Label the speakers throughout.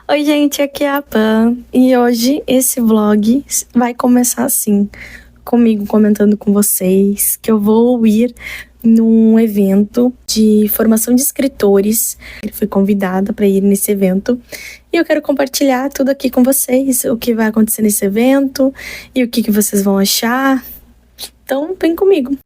Speaker 1: Oi, gente, aqui é a Pan e hoje esse vlog vai começar assim, comigo comentando com vocês que eu vou ir num evento de formação de escritores. Eu fui convidada para ir nesse evento e eu quero compartilhar tudo aqui com vocês, o que vai acontecer nesse evento e o que vocês vão achar. Então, vem comigo!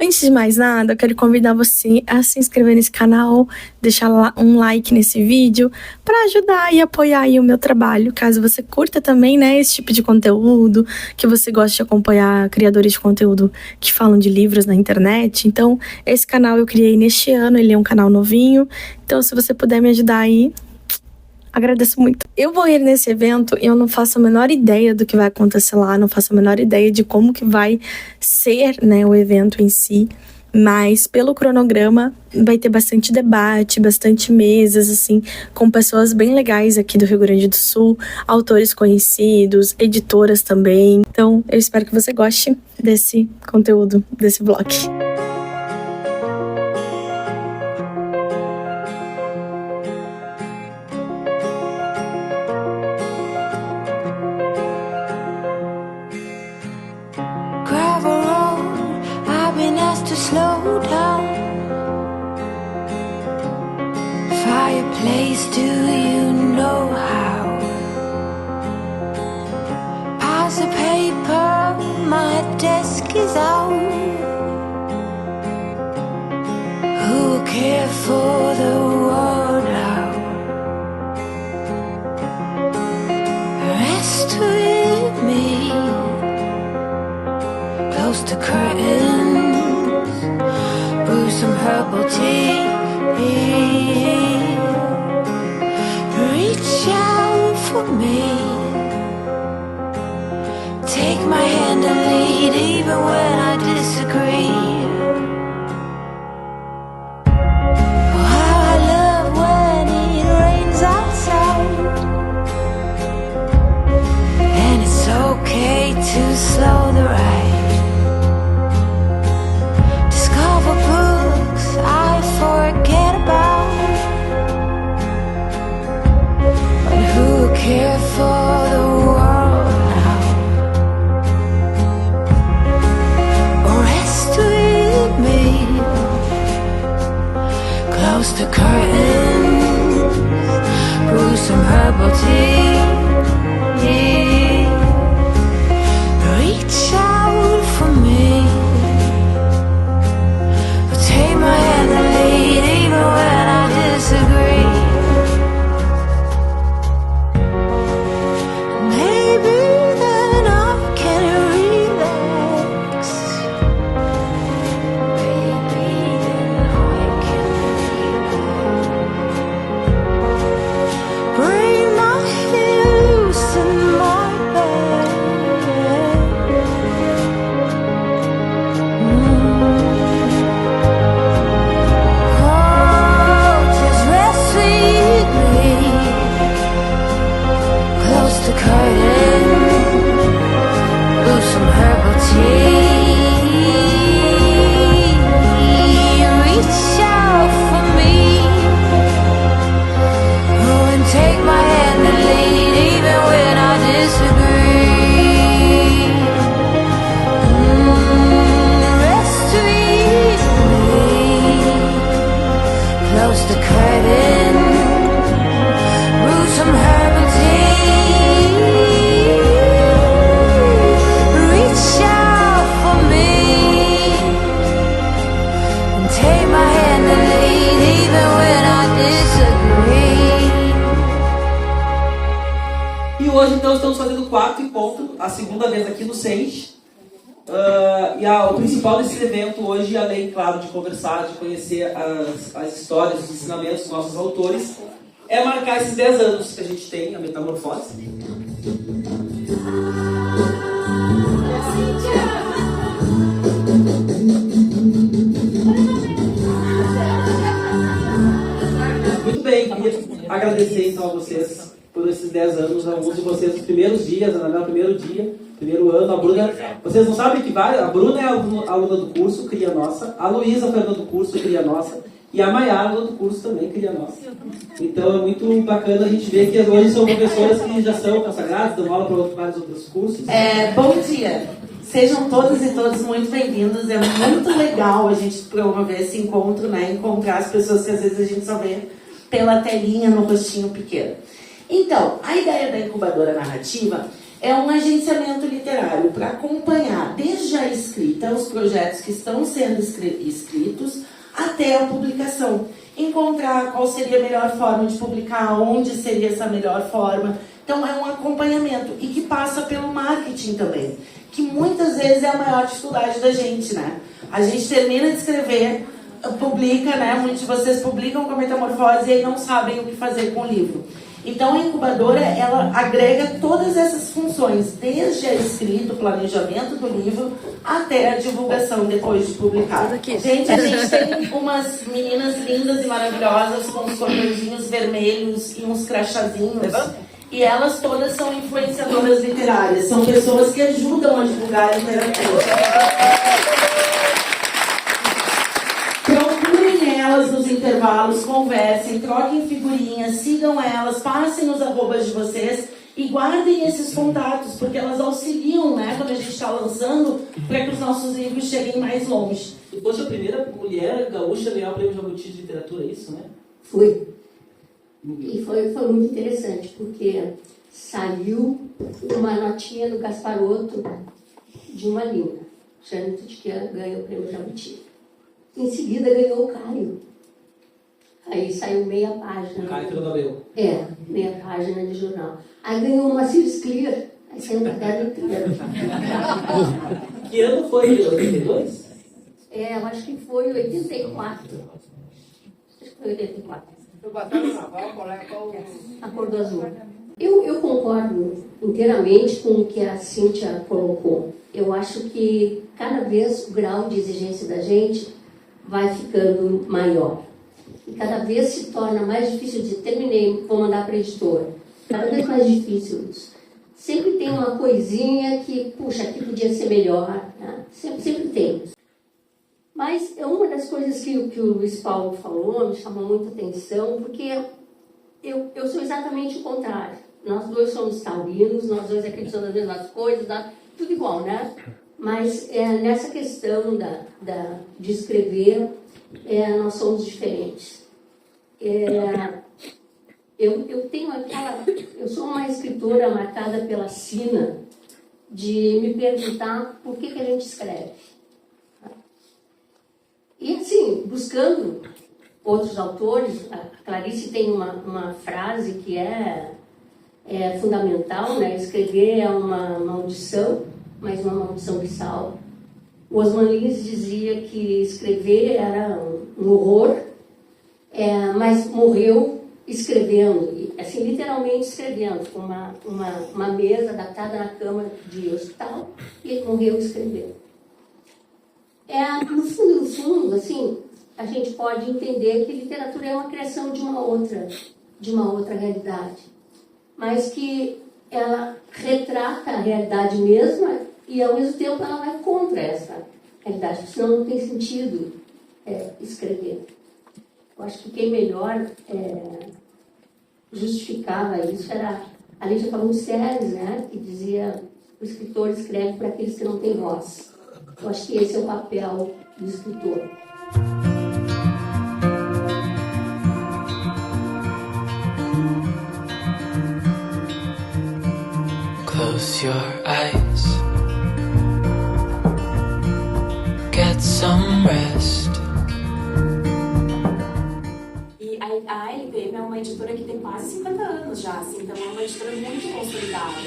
Speaker 1: Antes de mais nada, eu quero convidar você a se inscrever nesse canal, deixar um like nesse vídeo para ajudar e apoiar aí o meu trabalho, caso você curta também, né, esse tipo de conteúdo, que você goste de acompanhar criadores de conteúdo que falam de livros na internet. Então, esse canal eu criei neste ano, ele é um canal novinho, então se você puder me ajudar aí, agradeço muito. Eu vou ir nesse evento e eu não faço a menor ideia do que vai acontecer lá, não faço a menor ideia de como que vai ser, né, o evento em si, mas pelo cronograma vai ter bastante debate, bastante mesas, assim, com pessoas bem legais aqui do Rio Grande do Sul, autores conhecidos, editoras também. Então, eu espero que você goste desse conteúdo, desse vlog.
Speaker 2: To slow down. Fireplace, do you know how? Pass the paper, my desk is out. Who'll care for the world now? Rest with me, close the curtain, brew some herbal tea. Reach out for me, take my hand and lead even when I disagree. Oh, how I love when it rains outside, and it's okay to slow the ride. Books I forget about, but who care for the world now? Rest with me, close the curtains, brew some herbal tea. Reach out for me, take my hand and lead even when I disagree. Maybe then I can relax. Maybe then I can relax. Bring my heels in my bed. The curtain, brew some herbal tea. Reach out for me, oh, and take my hand and lead even when I disagree. Rest with me, close the curtain, brew some herbal tea.
Speaker 3: E hoje então estamos fazendo 4 e ponto, a segunda vez aqui no Sente. O principal desse evento hoje, além, claro, de conversar, de conhecer as histórias, os ensinamentos dos nossos autores, é marcar esses 10 anos que a gente tem, a Metamorfose. Muito bem, queria agradecer então a vocês por esses 10 anos, alguns de vocês nos primeiros dias, no primeiro dia, primeiro ano, a Bruna, vocês não sabem que vai, a Bruna é a aluna do curso, cria nossa, a Luísa foi aluna do curso, cria nossa, E a Maiara, do outro curso, também cria nós. Então é muito bacana a gente ver que hoje são professoras que já são consagradas, dão aula para vários outros cursos.
Speaker 4: Bom dia! Sejam todas e todos muito bem-vindos. É muito legal a gente promover esse encontro, né? Encontrar as pessoas que às vezes a gente só vê pela telinha no rostinho pequeno. Então, a ideia da incubadora narrativa é um agenciamento literário para acompanhar desde a escrita os projetos que estão sendo escritos até a publicação. Encontrar qual seria a melhor forma de publicar, onde seria essa melhor forma. Então é um acompanhamento e que passa pelo marketing também, que muitas vezes é a maior dificuldade da gente, né? A gente termina de escrever, publica, né? Muitos de vocês publicam com a Metamorfose e aí não sabem o que fazer com o livro. Então a incubadora, ela agrega todas essas funções, desde a escrita, o planejamento do livro, até a divulgação depois de publicado. Gente, a gente tem umas meninas lindas e maravilhosas com os cordõezinhos vermelhos e uns crachazinhos. E elas todas são influenciadoras literárias, são pessoas que ajudam a divulgar a literatura. Procurem elas nos intervalos, conversem, troquem figurinhas, sigam elas, passem os arrobas de vocês e guardem esses contatos, porque elas auxiliam, né, quando a gente está lançando, para que os nossos livros cheguem mais longe.
Speaker 3: E fosse a primeira mulher gaúcha a ganhar o Prêmio Jabuti de Literatura, é isso, né?
Speaker 5: Fui. E foi muito interessante, porque saiu uma notinha do Gasparotto de uma linha, achando que ganhou o Prêmio Jabuti. Em seguida ganhou o Caio. Aí saiu meia página.
Speaker 3: Caio Trudabel.
Speaker 5: Meia página de jornal. Aí ganhou uma Ciris Clear. Aí saiu um caderno inteiro.
Speaker 3: Que ano foi? 82?
Speaker 5: Eu acho que foi 84. Acho que foi 84. A cor do azul. Eu concordo inteiramente com o que a Cíntia colocou. Eu acho que cada vez o grau de exigência da gente vai ficando maior. E cada vez se torna mais difícil de terminei, vou mandar para a editora. Cada vez mais difícil isso. Sempre tem uma coisinha que, puxa, aqui podia ser melhor. Né? Sempre tem. Mas uma das coisas que o Luiz Paulo falou me chamou muita atenção, porque eu sou exatamente o contrário. Nós dois somos taurinos, nós dois acreditamos nas mesmas coisas, tudo igual, né? Mas nessa questão de escrever, nós somos diferentes. Eu sou uma escritora marcada pela sina de me perguntar por que a gente escreve. E assim, buscando outros autores, a Clarice tem uma frase que é fundamental, né? Escrever é uma maldição, mas uma maldição que salva. O Osman Lins dizia que escrever era um horror, mas morreu escrevendo, assim, literalmente escrevendo, com uma mesa adaptada na cama de hospital, e ele morreu escrevendo. No fundo, assim, a gente pode entender que literatura é uma criação de uma outra realidade, mas que ela retrata a realidade mesma e, ao mesmo tempo, ela vai contra essa realidade, porque senão não tem sentido escrever. Eu acho que quem melhor justificava isso era a Lígia Paluceres, né, que dizia: o escritor escreve para aqueles que não têm voz. Eu acho que esse é o papel do escritor.
Speaker 6: Close your eyes. Get some rest.
Speaker 7: E a LPM é uma editora que tem quase 50 anos já, assim, então é uma editora muito consolidada.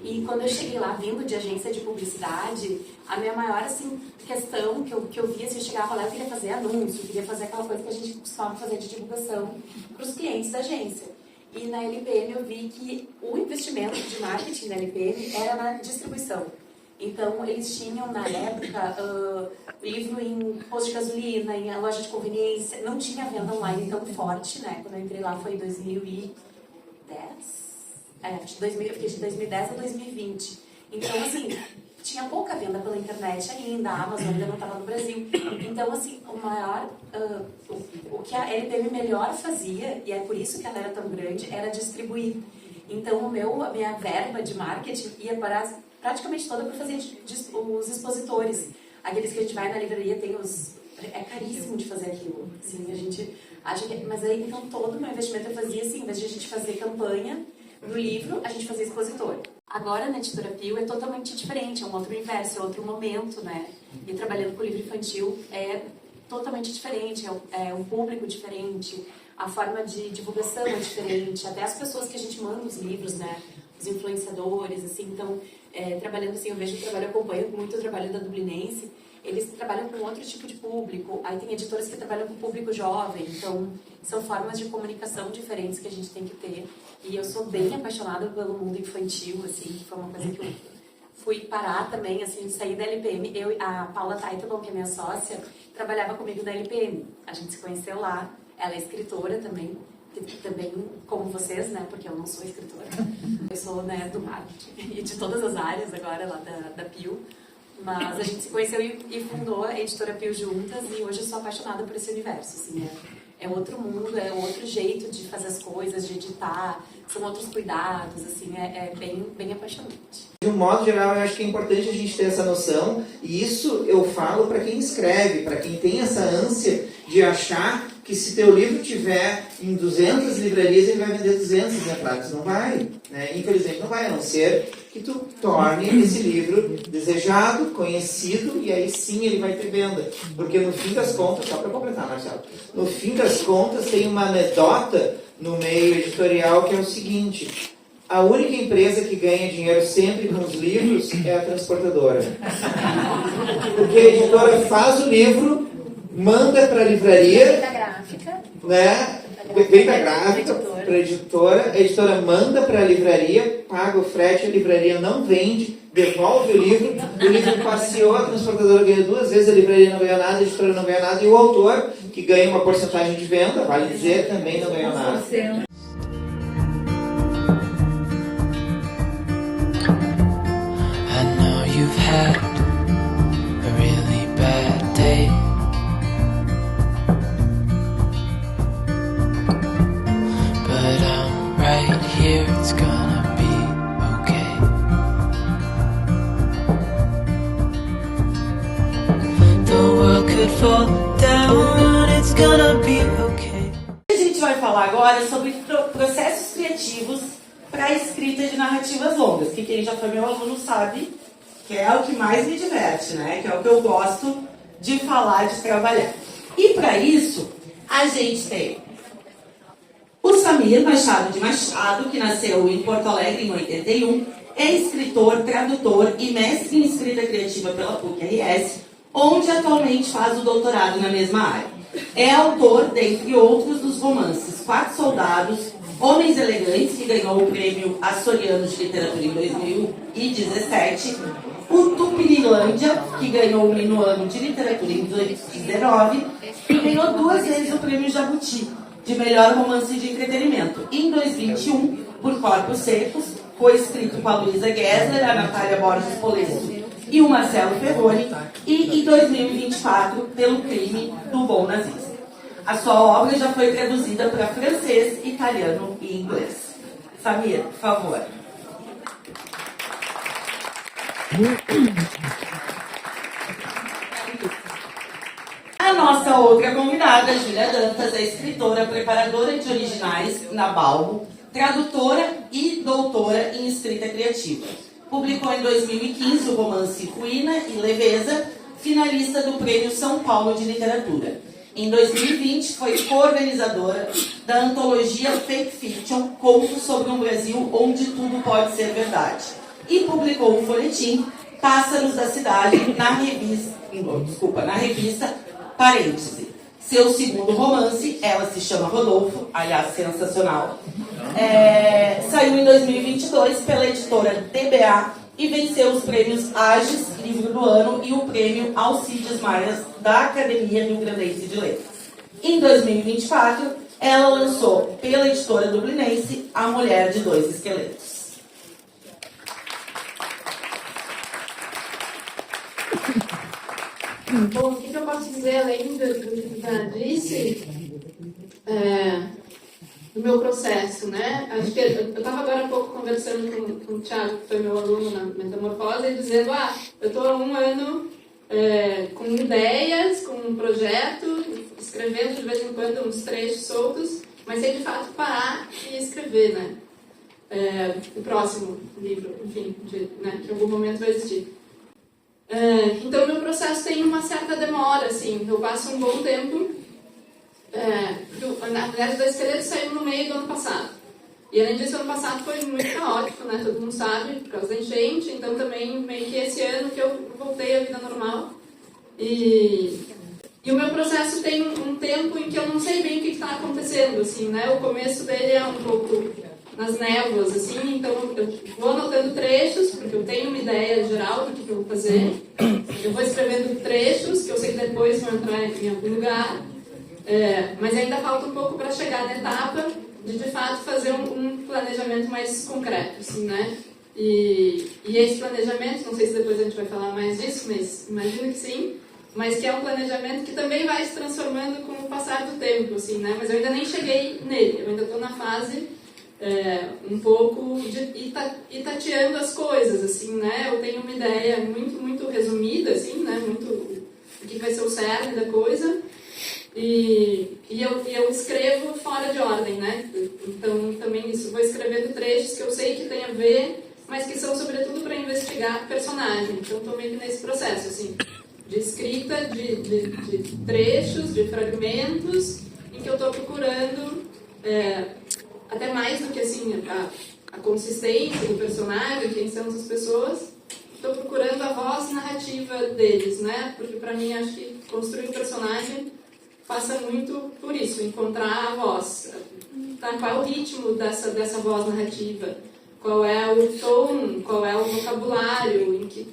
Speaker 7: E quando eu cheguei lá, vindo de agência de publicidade, a minha maior, assim, questão que eu via, assim, eu chegava lá, eu queria fazer anúncio, eu queria fazer aquela coisa que a gente costumava fazer de divulgação para os clientes da agência. E na LPM eu vi que o investimento de marketing da LPM era na distribuição. Então, eles tinham, na época, livro em posto de gasolina, em loja de conveniência. Não tinha venda online tão forte, né? Quando eu entrei lá foi em 2010. Eu fiquei de 2010 a 2020. Então, assim, tinha pouca venda pela internet ainda, a Amazon ainda não estava no Brasil. Então, assim, o maior, o que a LPM melhor fazia, e é por isso que ela era tão grande, era distribuir. Então, a minha verba de marketing ia parar praticamente toda para fazer os expositores. Aqueles que a gente vai na livraria, tem os... É caríssimo de fazer aquilo. Assim, a gente acha que... Mas aí, então, todo o meu investimento eu fazia assim, em vez de a gente fazer campanha no livro, a gente fazia expositor. Agora, na Editora Pio, é totalmente diferente, é um outro universo, é outro momento, né? E trabalhando com livro infantil é totalmente diferente, é um público diferente, a forma de divulgação é diferente, até as pessoas que a gente manda os livros, né? Os influenciadores, assim, então, trabalhando assim, eu vejo o trabalho, eu acompanho muito o trabalho da Dublinense, eles trabalham com outro tipo de público, aí tem editoras que trabalham com público jovem, então são formas de comunicação diferentes que a gente tem que ter. E eu sou bem apaixonada pelo mundo infantil, assim, que foi uma coisa que eu fui parar também, assim, sair da LPM. A Paula Teitelbaum, que é minha sócia, trabalhava comigo na LPM. A gente se conheceu lá, ela é escritora também, como vocês, né, porque eu não sou escritora. Eu sou, né, do marketing e de todas as áreas agora lá da Pio. Mas a gente se conheceu e fundou a Editora Pio juntas e hoje eu sou apaixonada por esse universo, assim, é outro mundo, é outro jeito de fazer as coisas, de editar, são outros cuidados, assim, é bem apaixonante.
Speaker 8: De um modo geral, eu acho que é importante a gente ter essa noção, e isso eu falo para quem escreve, para quem tem essa ânsia de achar que se teu livro tiver em 200 livrarias, ele vai vender 200 exemplares. Não vai, né? Infelizmente não vai, a não ser que tu torne esse livro desejado, conhecido, e aí sim ele vai ter venda. Porque no fim das contas, só para completar, Marcelo, no fim das contas tem uma anedota no meio editorial que é o seguinte: a única empresa que ganha dinheiro sempre com os livros é a transportadora. Porque a editora faz o livro, manda para a livraria, né? Vem da gráfica para a editora manda para a livraria, paga o frete, a livraria não vende, devolve o livro passeou, a transportadora ganha 2 vezes, a livraria não ganhou nada, a editora não ganhou nada, e o autor, que ganha uma porcentagem de venda, vale dizer, também não ganhou nada.
Speaker 6: I know you've had a really bad day, but I'm right here, it's gonna be okay. The world could fall down, it's gonna be okay.
Speaker 4: A gente vai falar agora sobre processos criativos para a escrita de narrativas longas, que quem já foi meu aluno sabe que é o que mais me diverte, né? Que é o que eu gosto de falar, de trabalhar. E para isso, a gente tem o Samir Machado de Machado, que nasceu em Porto Alegre em 81, é escritor, tradutor e mestre em escrita criativa pela PUC-RS, onde atualmente faz o doutorado na mesma área. É autor, dentre outros, dos romances 4 Soldados, Homens Elegantes, que ganhou o prêmio Açoriano de Literatura em 2017, o Tupirilândia, que ganhou o Minuano de Literatura em 2019, e ganhou 2 vezes o prêmio Jabuti, de melhor romance de entretenimento. Em 2021, por Corpos Secos, foi escrito com a Luísa Gessler, a Natália Borges Polesso e o Marcelo Ferroni, e em 2024, pelo Crime do Bom Nazista. A sua obra já foi traduzida para francês, italiano e inglês. Samir, por favor. A nossa outra convidada, Júlia Dantas, é escritora, preparadora de originais na Balbo, tradutora e doutora em escrita criativa. Publicou em 2015 o romance Ruína e Leveza, finalista do Prêmio São Paulo de Literatura. Em 2020, foi co-organizadora da antologia Fake Fiction, Contos sobre um Brasil onde tudo pode ser verdade. E publicou um folhetim, Pássaros da Cidade, na revista Parêntese. Seu segundo romance, Ela se chama Rodolfo, aliás, sensacional, saiu em 2022 pela editora TBA e venceu os prêmios Agis, Livro do Ano, e o prêmio Alcides Maia da Academia Rio Grandense de Letras. Em 2024, ela lançou pela editora Dublinense A Mulher de 2 Esqueletos.
Speaker 9: Bom, o que eu posso dizer além do que já disse do meu processo, né? Acho que eu estava agora há pouco conversando com o Thiago, que foi meu aluno na Metamorfose, e dizendo, eu estou há 1 ano com ideias, com um projeto, escrevendo de vez em quando uns trechos soltos, mas sem de fato parar e escrever, né? O próximo livro, enfim, que em algum momento vai existir. Então, meu processo tem uma certa demora, assim, eu passo um bom tempo. Na verdade, o Esqueleto saiu no meio do ano passado. E além disso, o ano passado foi muito caótico, né? Todo mundo sabe, por causa da enchente. Então, também, meio que esse ano que eu voltei à vida normal. E o meu processo tem um tempo em que eu não sei bem o que está acontecendo, assim, né? O começo dele é um pouco nas névoas, assim. Então, eu vou anotando trechos, porque eu tenho uma ideia geral do que eu vou fazer. Eu vou escrevendo trechos, que eu sei que depois vão entrar em algum lugar. Mas ainda falta um pouco para chegar na etapa de fato, fazer um planejamento mais concreto, assim, né? E esse planejamento, não sei se depois a gente vai falar mais disso, mas imagino que sim, mas que é um planejamento que também vai se transformando com o passar do tempo, assim, né? Mas eu ainda nem cheguei nele, eu ainda estou na fase um pouco de ir tateando as coisas, assim, né? Eu tenho uma ideia muito, muito resumida, assim, né? Muito o que vai ser o cerne da coisa. E eu escrevo fora de ordem, né? Então, também isso, vou escrevendo trechos que eu sei que tem a ver, mas que são, sobretudo, para investigar personagem. Então, estou meio que nesse processo, assim, de escrita, de trechos, de fragmentos, em que eu estou procurando, até mais do que, assim, a consistência do personagem, quem são as pessoas, estou procurando a voz narrativa deles, né? Porque, para mim, acho que construir um personagem passa muito por isso, encontrar a voz. Tá? Qual é o ritmo dessa voz narrativa? Qual é o tom? Qual é o vocabulário? Onde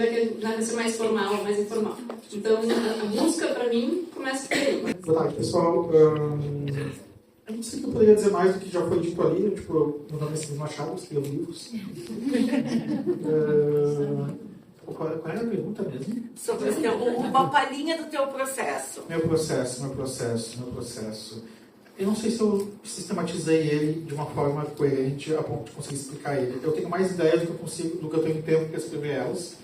Speaker 9: é que vai ser mais formal ou mais informal? Então, a busca, para mim, começa por aí.
Speaker 10: Boa tarde, pessoal. Eu não sei o que eu poderia dizer mais do que já foi dito ali. Tipo, meu nome é Silvio Machado, escrevo livros. Qual era a pergunta mesmo?
Speaker 4: Sobre uma palhinha do teu processo.
Speaker 10: Meu processo. Eu não sei se eu sistematizei ele de uma forma coerente a ponto de conseguir explicar ele. Eu tenho mais ideias do que eu tenho tempo para escrever elas.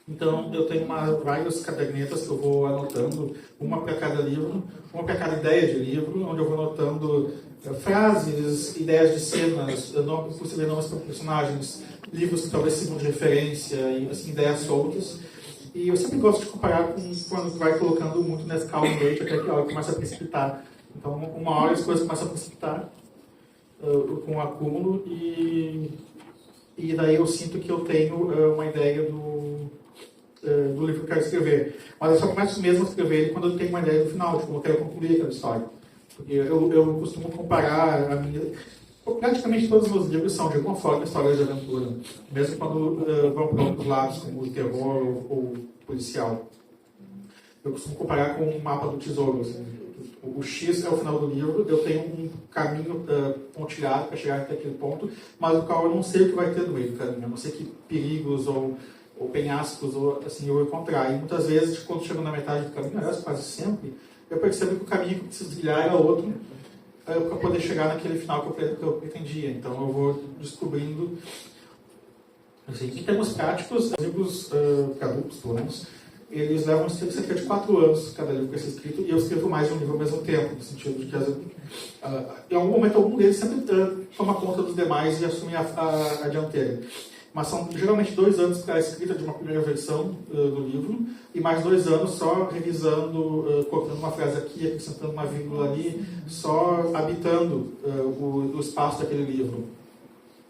Speaker 10: Então, eu tenho várias cadernetas que eu vou anotando, uma para cada livro, uma para cada ideia de livro, onde eu vou anotando frases, ideias de cenas, possíveis nomes para personagens, livros que talvez sirvam de referência, e assim, ideias soltas. E eu sempre gosto de comparar com quando vai colocando muito Nescau no leite até que a hora começa a precipitar. Então, uma hora as coisas começam a precipitar com o acúmulo e daí eu sinto que eu tenho uma ideia do livro que eu quero escrever. Mas eu só começo mesmo a escrever ele quando eu tenho uma ideia do final, de como eu quero concluir aquela história. Porque eu costumo comparar a minha... Praticamente todos os meus livros são, de alguma forma, histórias de aventura. Mesmo quando vão para outros lados, como o terror ou policial. Eu costumo comparar com um mapa do tesouro. Assim. O X é o final do livro, eu tenho um caminho pontilhado para chegar até aquele ponto, mas o qual eu não sei o que vai ter no meio do caminho. Eu não sei que perigos ou penhascos assim, eu vou encontrar. E muitas vezes, quando chego na metade do caminho, aliás, quase sempre, eu percebo que o caminho que eu preciso trilhar era outro, para poder chegar naquele final que eu pretendia. Então eu vou descobrindo, assim, em termos práticos, os livros adultos, pelo menos, eles levam cerca de 4 anos cada livro para ser escrito, e eu escrevo mais de um livro ao mesmo tempo, no sentido de que em algum momento algum deles sempre toma conta dos demais e assume a dianteira. Mas são geralmente 2 anos para a escrita de uma primeira versão do livro, e mais 2 anos só revisando, cortando uma frase aqui, acrescentando uma vírgula ali, só habitando o espaço daquele livro.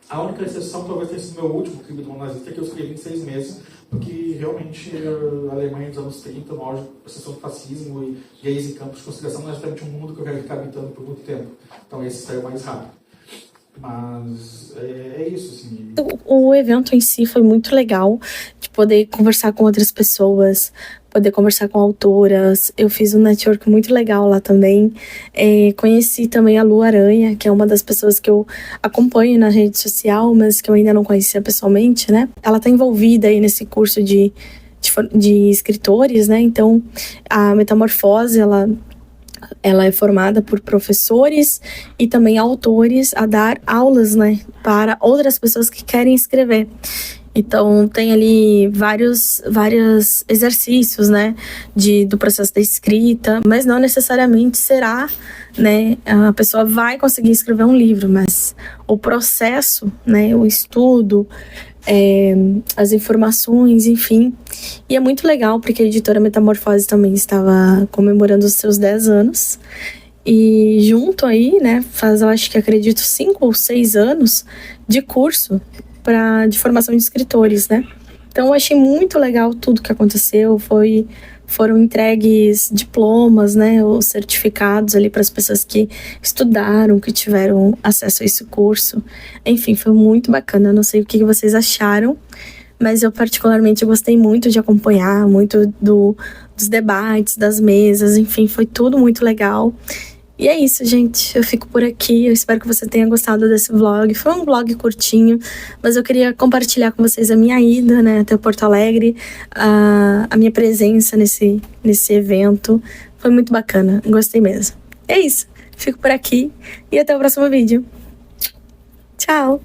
Speaker 10: A única exceção talvez tenha sido meu último, Crime do Mundo Nazista, que eu escrevi em 6 meses, porque realmente a Alemanha dos anos 30, uma hora de sessão do fascismo e gays em campos de concentração, não é exatamente um mundo que eu quero ficar habitando por muito tempo. Então esse saiu mais rápido. Mas é isso, assim.
Speaker 1: O evento em si foi muito legal, de poder conversar com outras pessoas, poder conversar com autoras. Eu fiz um network muito legal lá também. Conheci também a Lu Aranha, que é uma das pessoas que eu acompanho na rede social, mas que eu ainda não conhecia pessoalmente, né? Ela tá envolvida aí nesse curso de de escritores, né? Então, a Metamorfose, ela é formada por professores e também autores a dar aulas, né, para outras pessoas que querem escrever. Então, tem ali vários exercícios, né, do processo da escrita, mas não necessariamente será, né, a pessoa vai conseguir escrever um livro, mas o processo, né, o estudo, as informações, enfim. E é muito legal, porque a editora Metamorfose também estava comemorando os seus 10 anos. E junto aí, né, eu acho que acredito 5 ou 6 anos de curso de formação de escritores, né? Então eu achei muito legal tudo que aconteceu. Foram entregues diplomas, né, os certificados ali para as pessoas que estudaram, que tiveram acesso a esse curso. Enfim, foi muito bacana. Eu não sei o que vocês acharam, mas eu particularmente gostei muito de acompanhar, muito dos debates, das mesas, enfim, foi tudo muito legal. E é isso, gente. Eu fico por aqui. Eu espero que você tenha gostado desse vlog. Foi um vlog curtinho, mas eu queria compartilhar com vocês a minha ida, né, até Porto Alegre, a minha presença nesse evento. Foi muito bacana. Gostei mesmo. É isso. Fico por aqui e até o próximo vídeo. Tchau!